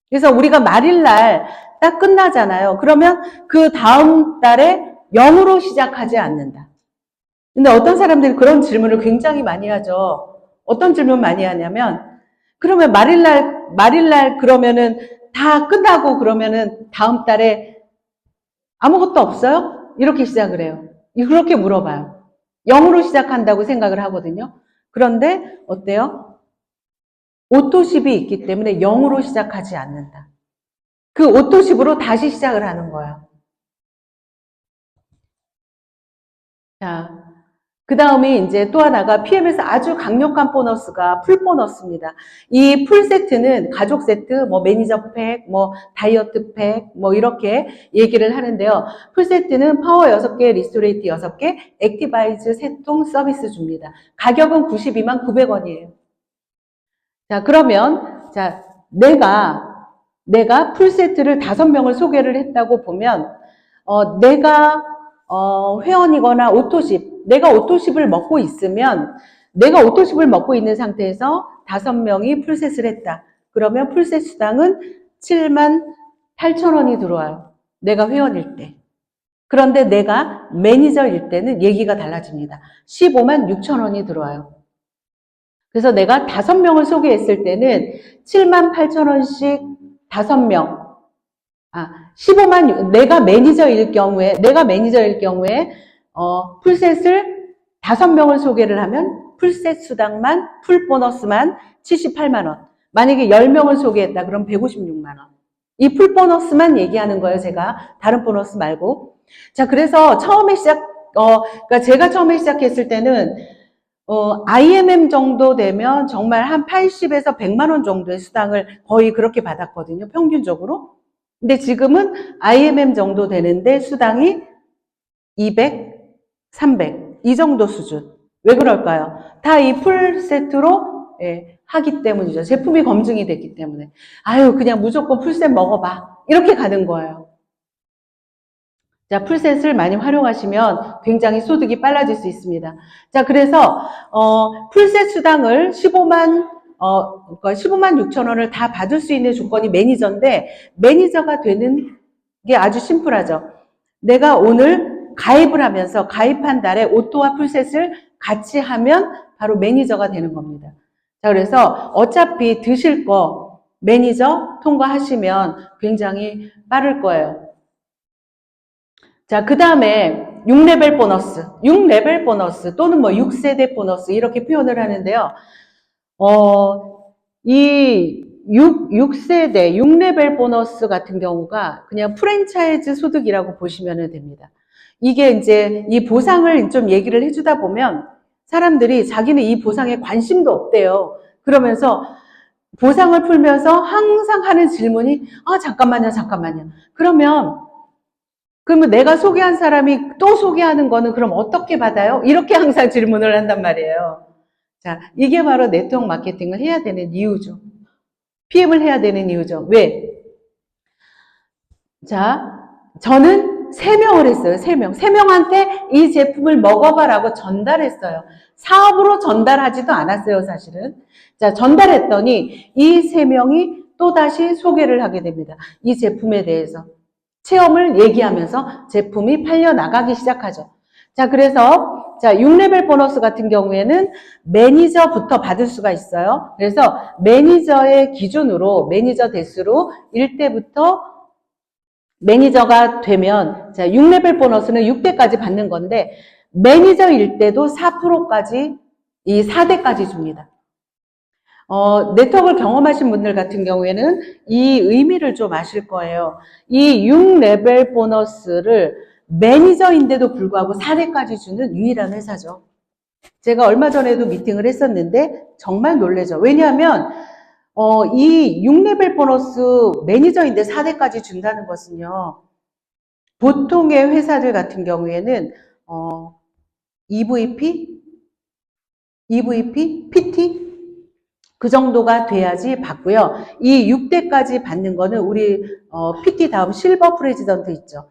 그래서 우리가 말일날 딱 끝나잖아요. 그러면 그 다음 달에 0으로 시작하지 않는다. 근데 어떤 사람들이 그런 질문을 굉장히 많이 하죠. 어떤 질문 많이 하냐면 그러면 말일날 그러면은 다 끝나고 그러면은 다음 달에 아무것도 없어요? 이렇게 시작을 해요. 그렇게 물어봐요. 0으로 시작한다고 생각을 하거든요. 그런데 어때요? 오토십이 있기 때문에 0으로 시작하지 않는다. 그 오토십으로 다시 시작을 하는 거예요. 자, 그 다음에 이제 또 하나가 PM에서 아주 강력한 보너스가 풀 보너스입니다. 이 풀 세트는 가족 세트, 뭐 매니저 팩, 뭐 다이어트 팩, 뭐 이렇게 얘기를 하는데요. 풀 세트는 파워 6개, 리스토레이트 6개, 액티바이즈 3통 서비스 줍니다. 가격은 92만 900원이에요. 자, 그러면, 자, 내가 풀 세트를 5명을 소개를 했다고 보면, 내가 회원이거나 오토십, 내가 오토십을 먹고 있으면 내가 오토십을 먹고 있는 상태에서 5명이 풀셋을 했다. 그러면 풀셋 수당은 7만 8천 원이 들어와요. 내가 회원일 때. 그런데 내가 매니저일 때는 얘기가 달라집니다. 15만 6천 원이 들어와요. 그래서 내가 5명을 소개했을 때는 7만 8천 원씩 5명, 15만, 내가 매니저일 경우에, 풀셋을 5명을 소개를 하면 풀셋 수당만, 풀 보너스만 78만 원. 만약에 10명을 소개했다, 그럼 156만 원. 이 풀 보너스만 얘기하는 거예요, 제가. 다른 보너스 말고. 자, 그래서 그러니까 제가 처음에 시작했을 때는, IMM 정도 되면 정말 한 80에서 100만 원 정도의 수당을 거의 그렇게 받았거든요, 평균적으로. 근데 지금은 IMM 정도 되는데 수당이 200, 300 이 정도 수준. 왜 그럴까요? 다 이 풀 세트로 하기 때문이죠. 제품이 검증이 됐기 때문에. 아유, 그냥 무조건 풀셋 먹어봐. 이렇게 가는 거예요. 자, 풀셋을 많이 활용하시면 굉장히 소득이 빨라질 수 있습니다. 자, 그래서 풀셋 수당을 15만 6천 원을 다 받을 수 있는 조건이 매니저인데 매니저가 되는 게 아주 심플하죠. 내가 오늘 가입을 하면서 가입한 달에 오토와 풀셋을 같이 하면 바로 매니저가 되는 겁니다. 자, 그래서 어차피 드실 거 매니저 통과하시면 굉장히 빠를 거예요. 자, 그 다음에 6레벨 보너스, 6레벨 보너스 또는 뭐 6세대 보너스 이렇게 표현을 하는데요. 이 6세대, 6레벨 보너스 같은 경우가 그냥 프랜차이즈 소득이라고 보시면 됩니다. 이게 이제 이 보상을 좀 얘기를 해주다 보면 사람들이 자기는 이 보상에 관심도 없대요. 그러면서 보상을 풀면서 항상 하는 질문이 잠깐만요. 그러면 내가 소개한 사람이 또 소개하는 거는 그럼 어떻게 받아요? 이렇게 항상 질문을 한단 말이에요. 자, 이게 바로 네트워크 마케팅을 해야 되는 이유죠. PM을 해야 되는 이유죠. 왜? 자, 저는 3명을 했어요. 3명. 3명한테 이 제품을 먹어봐라고 전달했어요. 사업으로 전달하지도 않았어요, 사실은. 자, 전달했더니 이 3명이 또다시 소개를 하게 됩니다. 이 제품에 대해서. 체험을 얘기하면서 제품이 팔려나가기 시작하죠. 자, 그래서 6레벨 보너스 같은 경우에는 매니저부터 받을 수가 있어요. 그래서 매니저의 기준으로 매니저 대수로 1대부터 매니저가 되면 6레벨 보너스는 6대까지 받는 건데 매니저일 때도 4%까지 이 4대까지 줍니다. 네트워크를 경험하신 분들 같은 경우에는 이 의미를 좀 아실 거예요. 이 6레벨 보너스를 매니저인데도 불구하고 4대까지 주는 유일한 회사죠. 제가 얼마 전에도 미팅을 했었는데 정말 놀라죠. 왜냐하면 이 6레벨 보너스 매니저인데 4대까지 준다는 것은요. 보통의 회사들 같은 경우에는 EVP, PT 그 정도가 돼야지 받고요. 이 6대까지 받는 거는 우리 PT 다음 실버 프레지던트 있죠.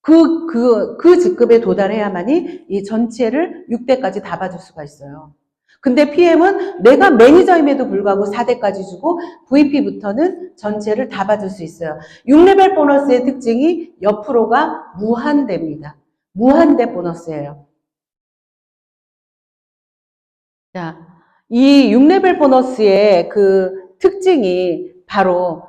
그 직급에 도달해야만이 이 전체를 6대까지 다 받을 수가 있어요. 근데 PM은 내가 매니저임에도 불구하고 4대까지 주고 VP부터는 전체를 다 받을 수 있어요. 6레벨 보너스의 특징이 옆으로가 무한대입니다. 무한대 보너스예요. 자, 이 6레벨 보너스의 그 특징이 바로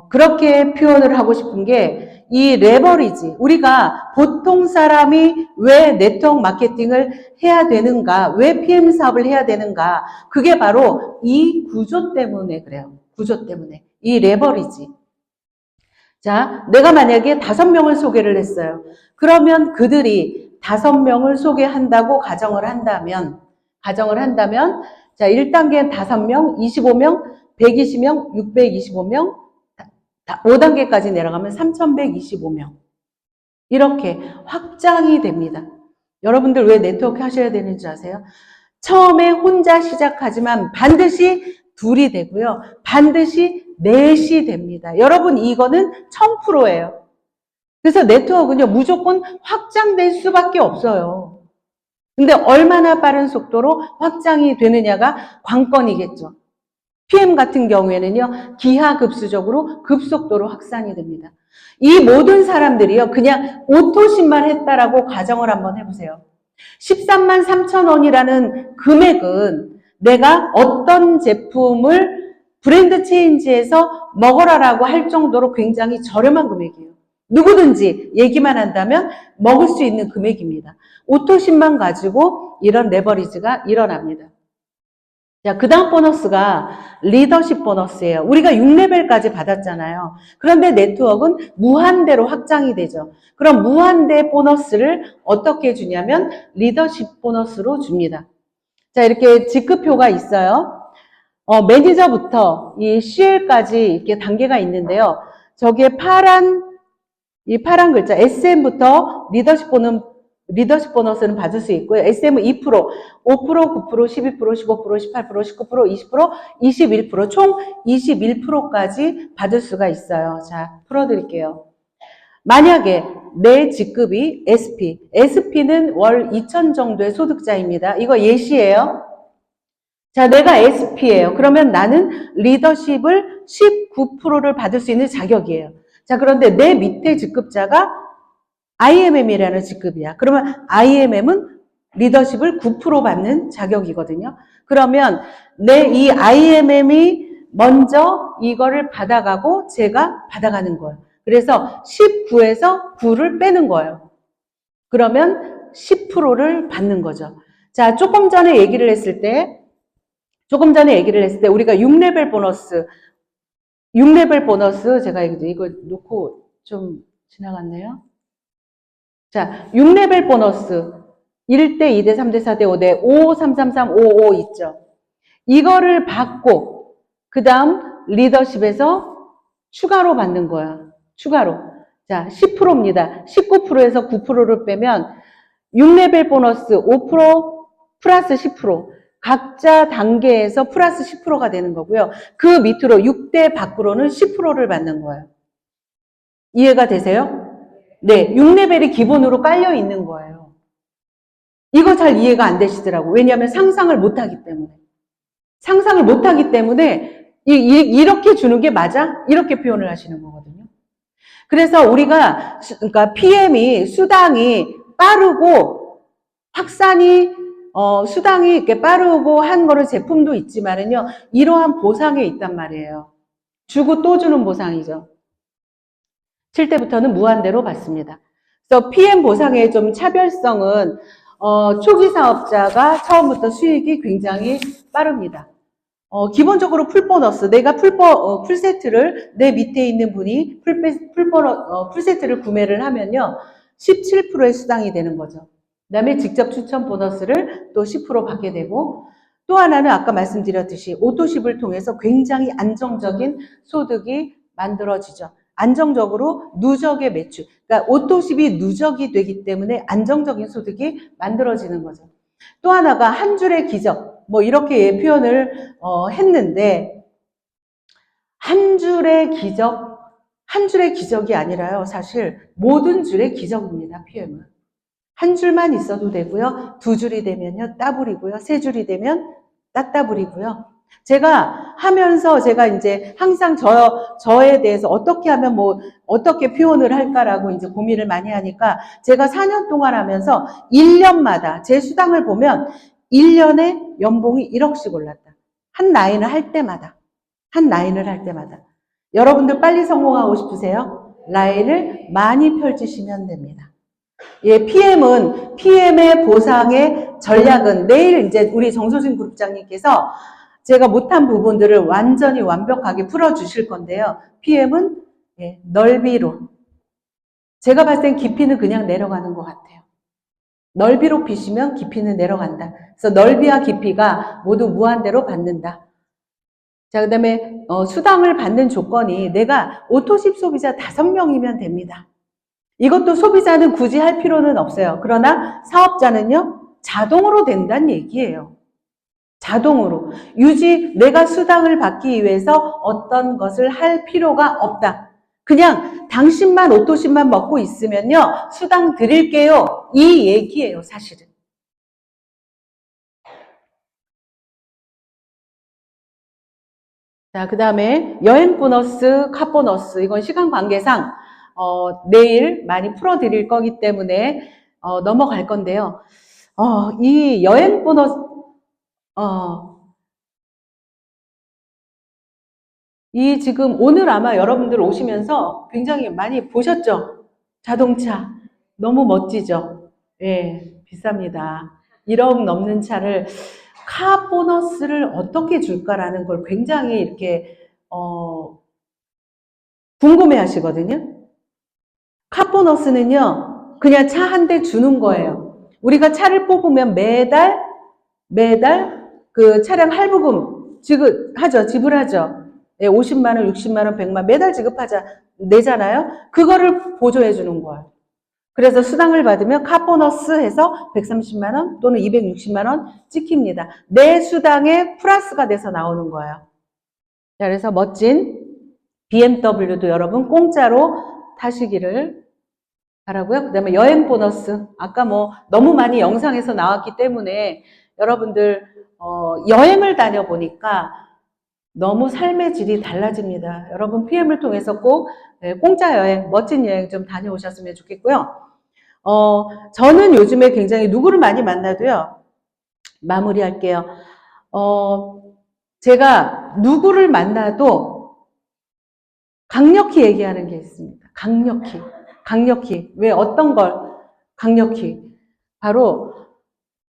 그렇게 표현을 하고 싶은 게 이 레버리지, 우리가 보통 사람이 왜 네트워크 마케팅을 해야 되는가, 왜 PM 사업을 해야 되는가, 그게 바로 이 구조 때문에 그래요. 구조 때문에. 이 레버리지. 자, 내가 만약에 5명을 소개를 했어요. 그러면 그들이 5명을 소개한다고 가정을 한다면, 자, 1단계는 5명, 25명, 120명, 625명, 5단계까지 내려가면 3125명. 이렇게 확장이 됩니다. 여러분들 왜 네트워크 하셔야 되는지 아세요? 처음에 혼자 시작하지만 반드시 둘이 되고요. 반드시 넷이 됩니다. 여러분 이거는 1000%예요. 그래서 네트워크는요. 무조건 확장될 수밖에 없어요. 근데 얼마나 빠른 속도로 확장이 되느냐가 관건이겠죠. PM 같은 경우에는요, 기하급수적으로 급속도로 확산이 됩니다. 이 모든 사람들이요, 그냥 오토십만 했다라고 가정을 한번 해보세요. 13만 3천 원이라는 금액은 내가 어떤 제품을 브랜드 체인지에서 먹어라라고 할 정도로 굉장히 저렴한 금액이에요. 누구든지 얘기만 한다면 먹을 수 있는 금액입니다. 오토십만 가지고 이런 레버리지가 일어납니다. 자, 그 다음 보너스가 리더십 보너스예요. 우리가 6레벨까지 받았잖아요. 그런데 네트워크는 무한대로 확장이 되죠. 그럼 무한대 보너스를 어떻게 주냐면 리더십 보너스로 줍니다. 자, 이렇게 직급표가 있어요. 매니저부터 이 CL까지 이렇게 단계가 있는데요. 저기에 이 파란 글자 SM부터 리더십 보너스는 받을 수 있고요. SM은 2%, 5%, 9%, 12%, 15%, 18%, 19%, 20%, 21%, 총 21%까지 받을 수가 있어요. 자, 풀어드릴게요. 만약에 내 직급이 SP는 월 2천 정도의 소득자입니다. 이거 예시예요. 자, 내가 SP예요. 그러면 나는 리더십을 19%를 받을 수 있는 자격이에요. 자, 그런데 내 밑에 직급자가 IMM이라는 직급이야. 그러면 IMM은 리더십을 9% 받는 자격이거든요. 그러면 내 이 IMM이 먼저 이거를 받아가고 제가 받아가는 거예요. 그래서 19에서 9를 빼는 거예요. 그러면 10%를 받는 거죠. 자, 조금 전에 얘기를 했을 때 우리가 6레벨 보너스 제가 이거 놓고 좀 지나갔네요. 자, 6레벨 보너스 1대, 2대, 3대, 4대, 5대, 5, 3, 3, 3, 5, 5 있죠. 이거를 받고 그 다음 리더십에서 추가로 받는 거야. 추가로. 자, 10%입니다. 19%에서 9%를 빼면 6레벨 보너스 5% 플러스 10%. 각자 단계에서 플러스 10%가 되는 거고요. 그 밑으로 6대 밖으로는 10%를 받는 거예요. 이해가 되세요? 네, 6레벨이 기본으로 깔려 있는 거예요. 이거 잘 이해가 안 되시더라고. 왜냐하면 상상을 못하기 때문에. 상상을 못하기 때문에 이렇게 주는 게 맞아? 이렇게 표현을 하시는 거거든요. 그래서 우리가 그러니까 PM이 수당이 빠르고 수당이 이렇게 빠르고 한 거는 제품도 있지만은요, 이러한 보상이 있단 말이에요. 주고 또 주는 보상이죠. 7대부터는 무한대로 받습니다. 그래서 PM 보상의 좀 차별성은 초기 사업자가 처음부터 수익이 굉장히 빠릅니다. 기본적으로 풀보너스, 내가 풀세트를 내 밑에 있는 분이 풀세트를 구매를 하면요, 17%의 수당이 되는 거죠. 그 다음에 직접 추천 보너스를 또 10% 받게 되고, 또 하나는 아까 말씀드렸듯이 오토십을 통해서 굉장히 안정적인 소득이 만들어지죠. 안정적으로 누적의 매출. 그러니까 오토십이 누적이 되기 때문에 안정적인 소득이 만들어지는 거죠. 또 하나가 한 줄의 기적. 뭐 이렇게 표현을 했는데 한 줄의 기적이 아니라요. 사실 모든 줄의 기적입니다. PM은. 한 줄만 있어도 되고요. 두 줄이 되면요. 따블이고요. 세 줄이 되면 따따블이고요. 제가 하면서 제가 이제 항상 저에 대해서 어떻게 하면 어떻게 표현을 할까라고 이제 고민을 많이 하니까 제가 4년 동안 하면서 1년마다 제 수당을 보면 1년에 연봉이 1억씩 올랐다. 한 라인을 할 때마다. 여러분들 빨리 성공하고 싶으세요? 라인을 많이 펼치시면 됩니다. 예, PM의 보상의 전략은 내일 이제 우리 정소진 그룹장님께서 제가 못한 부분들을 완전히 완벽하게 풀어주실 건데요. PM은 예, 넓이로. 제가 봤을 땐 깊이는 그냥 내려가는 것 같아요. 넓이로 비시면 깊이는 내려간다. 그래서 넓이와 깊이가 모두 무한대로 받는다. 자, 그 다음에 수당을 받는 조건이 내가 오토십 소비자 5명이면 됩니다. 이것도 소비자는 굳이 할 필요는 없어요. 그러나 사업자는요, 자동으로 된다는 얘기예요. 자동으로. 내가 수당을 받기 위해서 어떤 것을 할 필요가 없다. 그냥 당신만 오토십만 먹고 있으면요, 수당 드릴게요. 이 얘기예요, 사실은. 자, 그 다음에 여행 보너스, 카 보너스. 이건 시간 관계상 내일 많이 풀어드릴 거기 때문에 넘어갈 건데요. 이 여행 보너스, 이 지금 오늘 아마 여러분들 오시면서 굉장히 많이 보셨죠? 자동차. 너무 멋지죠? 예, 비쌉니다. 1억 넘는 차를 카 보너스를 어떻게 줄까라는 걸 굉장히 이렇게 궁금해 하시거든요. 카 보너스는요, 그냥 차 한 대 주는 거예요. 우리가 차를 뽑으면 매달 그 차량 할부금 지불하죠. 예, 50만 원, 60만 원, 100만 원 매달 내잖아요. 그거를 보조해 주는 거예요. 그래서 수당을 받으면 카 보너스 해서 130만 원 또는 260만 원 찍힙니다. 내 수당에 플러스가 돼서 나오는 거예요. 자, 그래서 멋진 BMW도 여러분 공짜로 타시기를 바라고요. 그 다음에 여행 보너스. 아까 너무 많이 영상에서 나왔기 때문에 여러분들 여행을 다녀보니까 너무 삶의 질이 달라집니다. 여러분 PM을 통해서 꼭 공짜 여행, 멋진 여행 좀 다녀오셨으면 좋겠고요. 저는 요즘에 굉장히 누구를 많이 만나도요. 마무리할게요. 제가 누구를 만나도 강력히 얘기하는 게 있습니다. 강력히. 왜 어떤 걸 강력히. 바로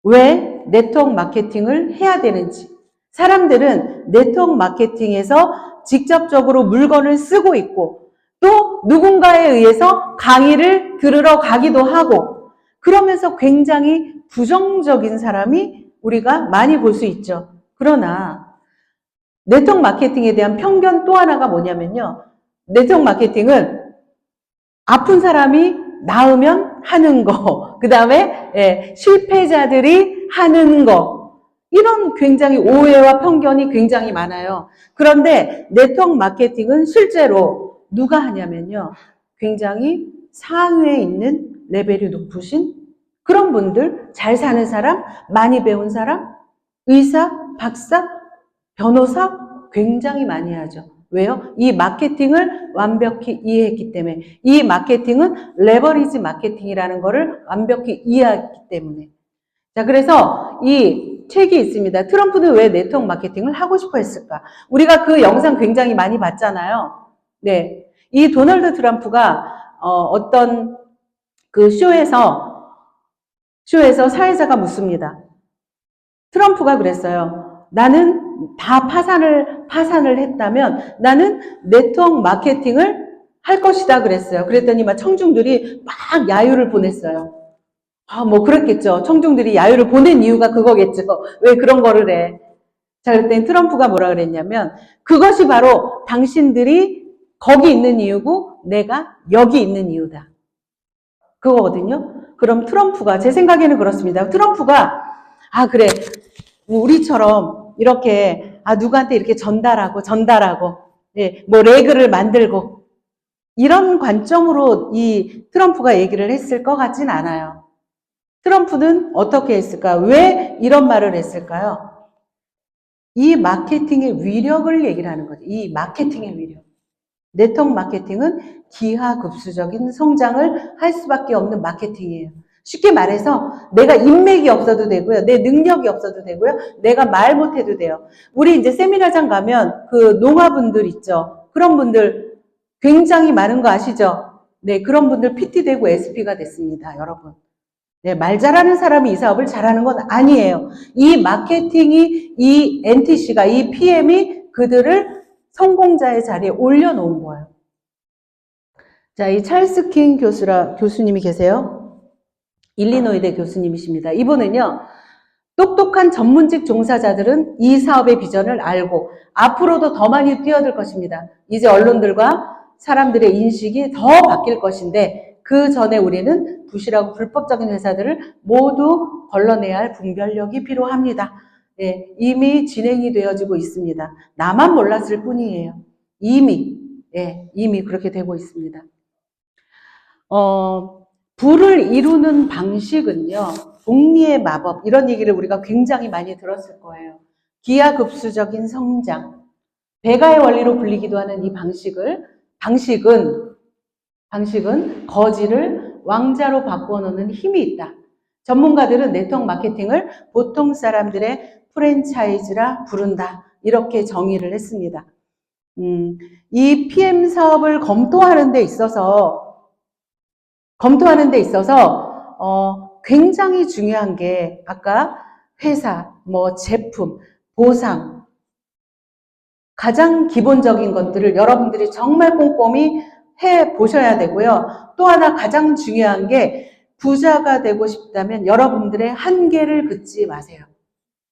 왜 네트워크 마케팅을 해야 되는지. 사람들은 네트워크 마케팅에서 직접적으로 물건을 쓰고 있고 또 누군가에 의해서 강의를 들으러 가기도 하고 그러면서 굉장히 부정적인 사람이 우리가 많이 볼 수 있죠. 그러나 네트워크 마케팅에 대한 편견 또 하나가 뭐냐면요. 네트워크 마케팅은 아픈 사람이 나으면 하는 거, 그 다음에 실패자들이 하는 거, 이런 굉장히 오해와 편견이 굉장히 많아요. 그런데 네트워크 마케팅은 실제로 누가 하냐면요. 굉장히 상위에 있는 레벨이 높으신 그런 분들, 잘 사는 사람, 많이 배운 사람, 의사, 박사, 변호사 굉장히 많이 하죠. 왜요? 이 마케팅을 완벽히 이해했기 때문에. 이 마케팅은 레버리지 마케팅이라는 거를 완벽히 이해했기 때문에. 자, 그래서 이 책이 있습니다. 트럼프는 왜 네트워크 마케팅을 하고 싶어 했을까? 우리가 그 영상 굉장히 많이 봤잖아요. 네. 이 도널드 트럼프가 어떤 그 쇼에서 쇼에서 사회자가 묻습니다. 트럼프가 그랬어요. 나는 다 파산을 했다면 나는 네트워크 마케팅을 할 것이다 그랬어요. 그랬더니 막 청중들이 막 야유를 보냈어요. 뭐 그랬겠죠. 청중들이 야유를 보낸 이유가 그거겠죠. 왜 그런 거를 해. 자, 그랬더니 트럼프가 뭐라 그랬냐면 그것이 바로 당신들이 거기 있는 이유고 내가 여기 있는 이유다. 그거거든요. 그럼 트럼프가 제 생각에는 그렇습니다. 트럼프가 그래 우리처럼 이렇게 누구한테 이렇게 전달하고 예, 뭐 레그를 만들고 이런 관점으로 이 트럼프가 얘기를 했을 것 같진 않아요. 트럼프는 어떻게 했을까? 왜 이런 말을 했을까요? 이 마케팅의 위력을 얘기를 하는 거죠. 이 마케팅의 위력. 네트워크 마케팅은 기하급수적인 성장을 할 수밖에 없는 마케팅이에요. 쉽게 말해서 내가 인맥이 없어도 되고요. 내 능력이 없어도 되고요. 내가 말 못해도 돼요. 우리 이제 세미나장 가면 그 농아분들 있죠. 그런 분들 굉장히 많은 거 아시죠? 네, 그런 분들 PT 되고 SP가 됐습니다. 여러분. 네, 말 잘하는 사람이 이 사업을 잘하는 건 아니에요. 이 마케팅이, 이 NTC가, 이 PM이 그들을 성공자의 자리에 올려놓은 거예요. 자, 이 찰스 킹 교수님이 계세요. 일리노이대 교수님이십니다. 이분은요, 똑똑한 전문직 종사자들은 이 사업의 비전을 알고 앞으로도 더 많이 뛰어들 것입니다. 이제 언론들과 사람들의 인식이 더 바뀔 것인데 그 전에 우리는 부실하고 불법적인 회사들을 모두 걸러내야 할 분별력이 필요합니다. 예, 이미 진행이 되어지고 있습니다. 나만 몰랐을 뿐이에요. 이미 그렇게 되고 있습니다. 부를 이루는 방식은요, 복리의 마법, 이런 얘기를 우리가 굉장히 많이 들었을 거예요. 기하급수적인 성장, 배가의 원리로 불리기도 하는 이 방식은 거지를 왕자로 바꿔놓는 힘이 있다. 전문가들은 네트워크 마케팅을 보통 사람들의 프랜차이즈라 부른다. 이렇게 정의를 했습니다. 이 PM 사업을 검토하는 데 있어서 굉장히 중요한 게 아까 회사, 제품, 보상, 가장 기본적인 것들을 여러분들이 정말 꼼꼼히 해 보셔야 되고요. 또 하나 가장 중요한 게 부자가 되고 싶다면 여러분들의 한계를 긋지 마세요.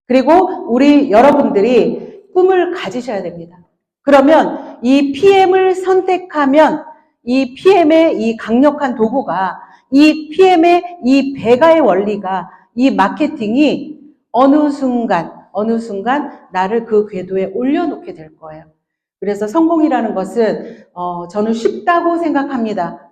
그리고 우리 여러분들이 꿈을 가지셔야 됩니다. 그러면 이 PM을 선택하면 이 PM의 이 강력한 도구가 이 PM의 이 배가의 원리가 이 마케팅이 어느 순간 나를 그 궤도에 올려놓게 될 거예요. 그래서 성공이라는 것은 저는 쉽다고 생각합니다.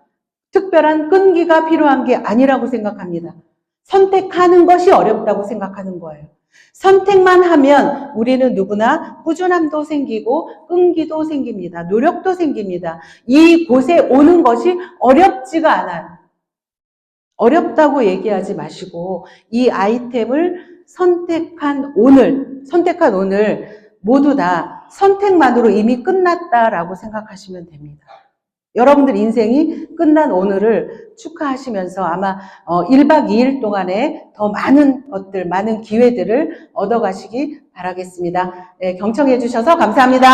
특별한 끈기가 필요한 게 아니라고 생각합니다. 선택하는 것이 어렵다고 생각하는 거예요. 선택만 하면 우리는 누구나 꾸준함도 생기고 끈기도 생깁니다. 노력도 생깁니다. 이곳에 오는 것이 어렵지가 않아요. 어렵다고 얘기하지 마시고 이 아이템을 선택한 오늘 모두 다 선택만으로 이미 끝났다라고 생각하시면 됩니다. 여러분들 인생이 끝난 오늘을 축하하시면서 아마 1박 2일 동안에 더 많은 것들, 많은 기회들을 얻어가시기 바라겠습니다. 네, 경청해 주셔서 감사합니다.